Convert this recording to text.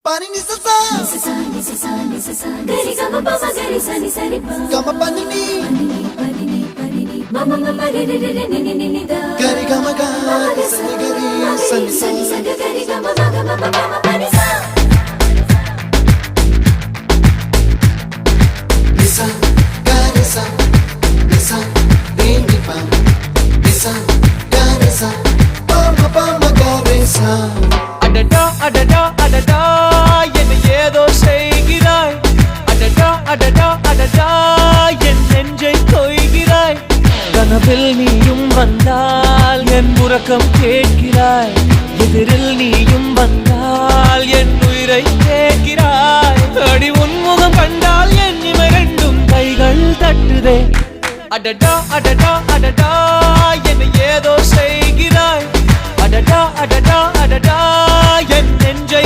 Pani ni sa gari gama pa ma gari sa ni sa ri pa gama pani ni mama mama re re re ni ni ni da gari gama ga sa ni gari sa ni sa gari gama ma pani sa nisa gari sa nisa re ni pa nisa gari sa pa ma gari sa adada adada adada என்ன ஏதோ செய்கிறாய் adada adada adada என் நெஞ்சை கொய்கிறாய் கனவில் நீயும் வந்தால் என் உறக்கம் கேட்கிறாய் எதிரில் நீயும் வந்தால் என் உயிரை கேட்கிறாய் அடி உன்முகம் கண்டால் என் இமை ரெண்டும் கைகள் தட்டுதே adada adada adada என்ன ஏதோ செய்கிறாய் adada adada adada என் நெஞ்சை